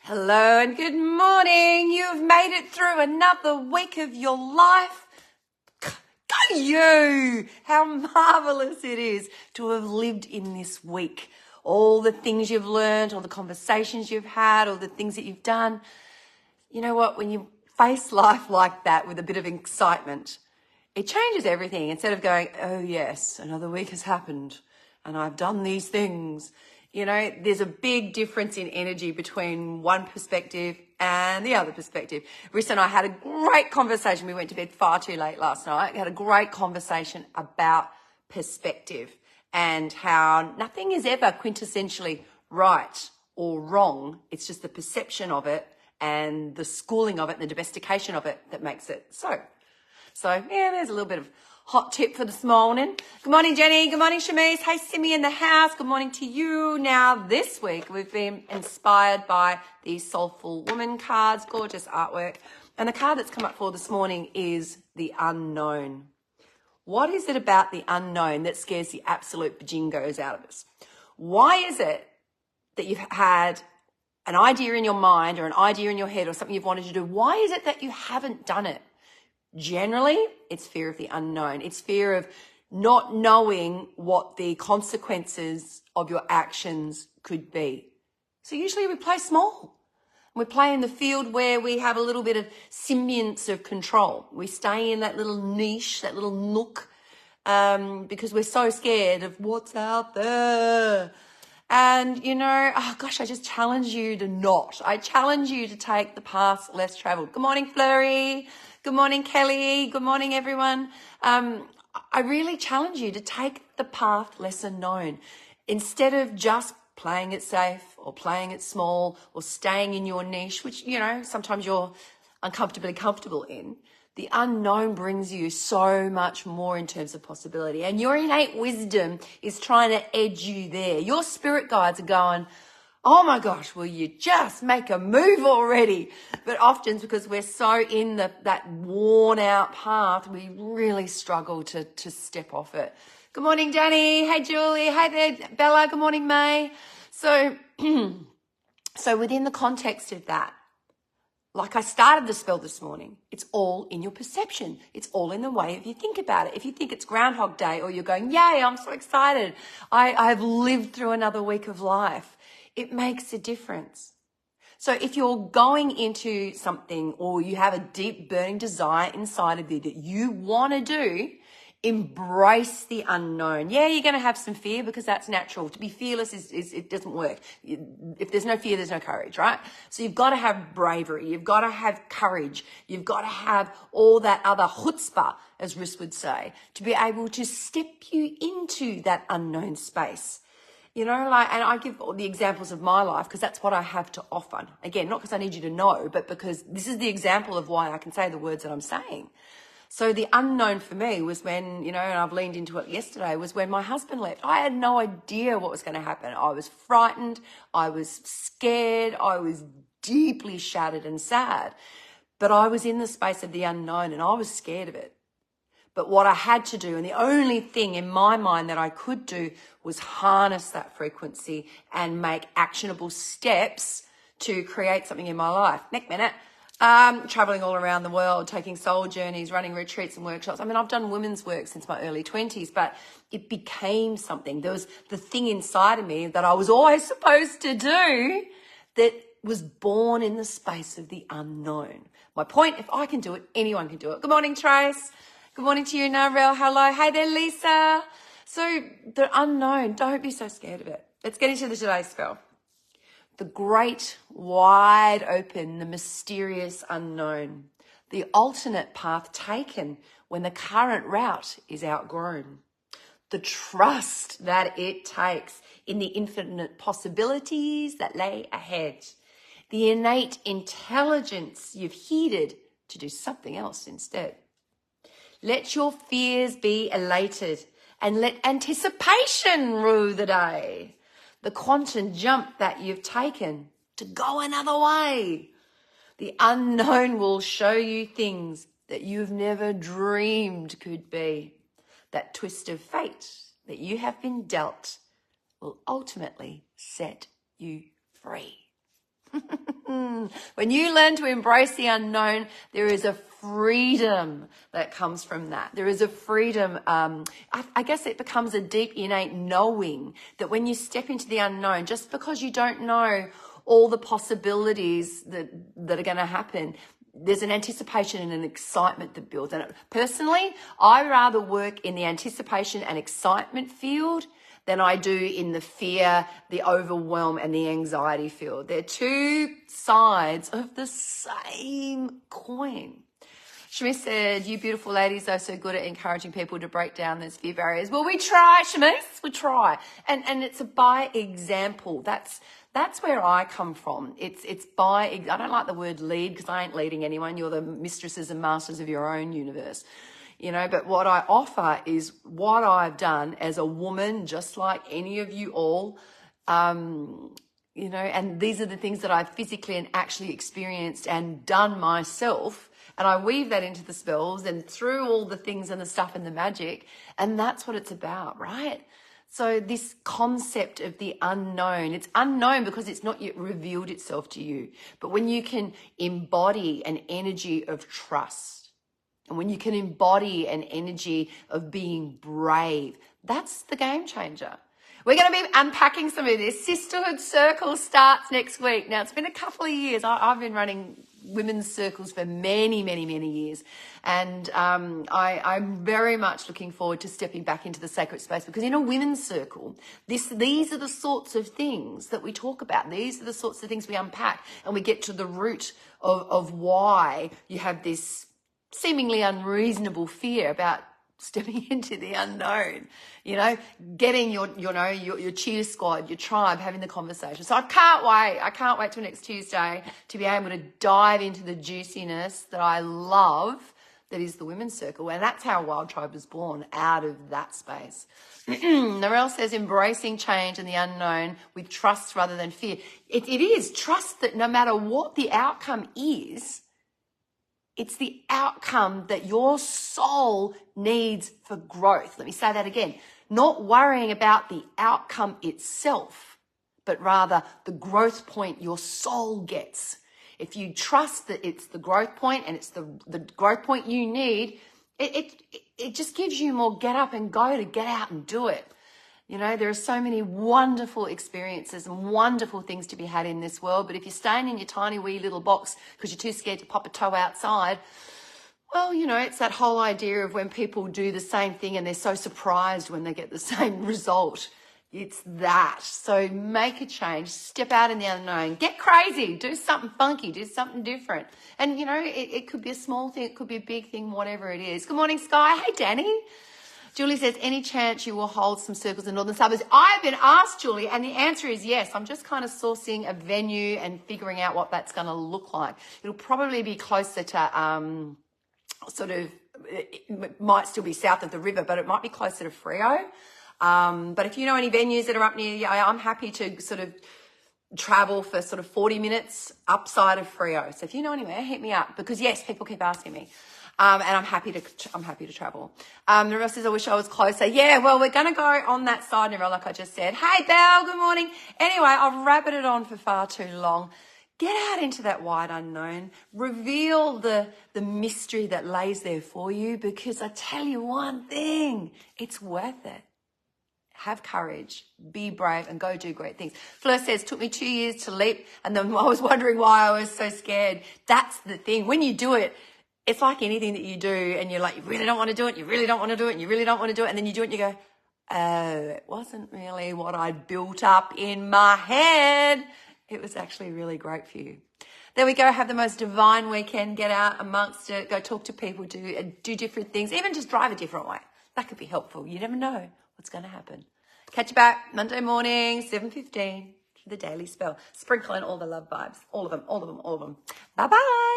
Hello and good morning. You've made it through another week of your life. Go you! How marvelous it is to have lived in this week. All the things you've learned, all the conversations you've had, all the things that you've done. You know what? When you face life like that with a bit of excitement, it changes everything. Instead of going, oh yes, another week has happened and I've done these things. You know, there's a big difference in energy between one perspective and the other perspective. Rhys and I had a great conversation. We went to bed far too late last night. We had a great conversation about perspective and how nothing is ever quintessentially right or wrong. It's just the perception of it and the schooling of it and the domestication of it that makes it so. So, yeah, there's a little bit of hot tip for this morning. Good morning, Jenny. Good morning, Shamice. Hey, Simi in the house. Good morning to you. Now, this week, we've been inspired by these Soulful Woman cards, gorgeous artwork. And the card that's come up for this morning is the unknown. What is it about the unknown that scares the absolute bajingos out of us? Why is it that you've had an idea in your mind or an idea in your head or something you've wanted to do? Why is it that you haven't done it? Generally, it's fear of the unknown. It's fear of not knowing what the consequences of your actions could be. So usually we play small. We play in the field where we have a little bit of semblance of control. We stay in that little niche, that little nook, because we're so scared of what's out there. And, you know, oh gosh, I just challenge you to not. I challenge you to take the path less traveled. Good morning, Flurry. Good morning, Kelly. Good morning, everyone. I really challenge you to take the path lesser known. Instead of just playing it safe or playing it small or staying in your niche, which, you know, sometimes you're uncomfortably comfortable in, the unknown brings you so much more in terms of possibility. And your innate wisdom is trying to edge you there. Your spirit guides are going, oh my gosh, will you just make a move already? But often because we're so in that worn out path, we really struggle to step off it. Good morning, Danny. Hey, Julie. Hey there, Bella. Good morning, May. So within the context of that, like I started the spell this morning, it's all in your perception. It's all in the way if you think about it. If you think it's Groundhog Day or you're going, yay, I'm so excited. I've lived through another week of life. It makes a difference. So if you're going into something or you have a deep burning desire inside of you that you want to do, embrace the unknown. Yeah, you're going to have some fear because that's natural. To be fearless is it doesn't work. If there's no fear, there's no courage, right? So you've got to have bravery. You've got to have courage. You've got to have all that other chutzpah, as Rhys would say, to be able to step you into that unknown space. You know, like, and I give all the examples of my life because that's what I have to offer. Again, not because I need you to know, but because this is the example of why I can say the words that I'm saying. So the unknown for me was when, you know, and I've leaned into it yesterday, was when my husband left. I had no idea what was going to happen. I was frightened. I was scared. I was deeply shattered and sad. But I was in the space of the unknown and I was scared of it. But what I had to do, and the only thing in my mind that I could do, was harness that frequency and make actionable steps to create something in my life. Next minute. Traveling all around the world, taking soul journeys, running retreats and workshops. I mean, I've done women's work since my early 20s, but it became something. There was the thing inside of me that I was always supposed to do that was born in the space of the unknown. My point, if I can do it, anyone can do it. Good morning, Trace. Good morning to you, Narelle. Hello. Hey there, Lisa. So the unknown, don't be so scared of it. Let's get into today's spell. The great, wide open, the mysterious unknown, the alternate path taken when the current route is outgrown, the trust that it takes in the infinite possibilities that lay ahead, the innate intelligence you've heeded to do something else instead. Let your fears be elated and let anticipation rule the day. The quantum jump that you've taken to go another way. The unknown will show you things that you've never dreamed could be. That twist of fate that you have been dealt will ultimately set you free. When you learn to embrace the unknown, there is a freedom that comes from that. There is a freedom. I guess it becomes a deep, innate knowing that when you step into the unknown, just because you don't know all the possibilities that are going to happen, there's an anticipation and an excitement that builds. And personally, I rather work in the anticipation and excitement field than I do in the fear, the overwhelm, and the anxiety field. They're two sides of the same coin. Shamice said, you beautiful ladies are so good at encouraging people to break down those fear barriers. Well, we try, Shamice, we try. And it's by example. That's where I come from. It's by, I don't like the word lead because I ain't leading anyone. You're the mistresses and masters of your own universe. You know, but what I offer is what I've done as a woman, just like any of you all, you know, and these are the things that I've physically and actually experienced and done myself. And I weave that into the spells and through all the things and the stuff and the magic. And that's what it's about, right? So this concept of the unknown, it's unknown because it's not yet revealed itself to you. But when you can embody an energy of trust, and when you can embody an energy of being brave, that's the game changer. We're going to be unpacking some of this. Sisterhood Circle starts next week. Now, it's been a couple of years. I've been running women's circles for many, many, many years. And I'm very much looking forward to stepping back into the sacred space because in a women's circle, these are the sorts of things that we talk about. These are the sorts of things we unpack and we get to the root of why you have this seemingly unreasonable fear about stepping into the unknown, you know, getting your cheer squad, your tribe, having the conversation. So I can't wait till next Tuesday to be able to dive into the juiciness that I love, that is the women's circle. And that's how Wyld Tribe was born, out of that space. Narelle says, embracing change and the unknown with trust rather than fear. It is trust that no matter what the outcome is, it's the outcome that your soul needs for growth. Let me say that again. Not worrying about the outcome itself, but rather the growth point your soul gets. If you trust that it's the growth point and it's the growth point you need, it just gives you more get up and go to get out and do it. You know, there are so many wonderful experiences and wonderful things to be had in this world. But if you're staying in your tiny wee little box because you're too scared to pop a toe outside, well, you know, it's that whole idea of when people do the same thing and they're so surprised when they get the same result. It's that. So make a change, step out in the unknown, get crazy, do something funky, do something different. And, you know, it could be a small thing, it could be a big thing, whatever it is. Good morning, Sky. Hey, Danny. Julie says, any chance you will hold some circles in northern suburbs? I've been asked, Julie, and the answer is yes. I'm just kind of sourcing a venue and figuring out what that's going to look like. It'll probably be closer to it might still be south of the river, but it might be closer to Freo. But if you know any venues that are up near you, I'm happy to sort of travel for sort of 40 minutes upside of Freo. So if you know anywhere, hit me up because, yes, people keep asking me. And I'm happy to travel. Narelle says, I wish I was closer. Yeah, well, we're going to go on that side, Narelle, like I just said. Hey, Belle, good morning. Anyway, I've rabbited on for far too long. Get out into that wide unknown. Reveal the mystery that lays there for you because I tell you one thing, it's worth it. Have courage, be brave, and go do great things. Fleur says, took me 2 years to leap, and then I was wondering why I was so scared. That's the thing. When you do it, it's like anything that you do and you're like, you really don't want to do it, you really don't want to do it, and you really don't want to do it. And then you do it and you go, oh, it wasn't really what I'd built up in my head. It was actually really great for you. There we go. Have the most divine weekend. Get out amongst it. Go talk to people. Do different things. Even just drive a different way. That could be helpful. You never know what's going to happen. Catch you back Monday morning, 7:15 for the Daily Spell. Sprinkling all the love vibes. All of them, all of them, all of them. Bye-bye.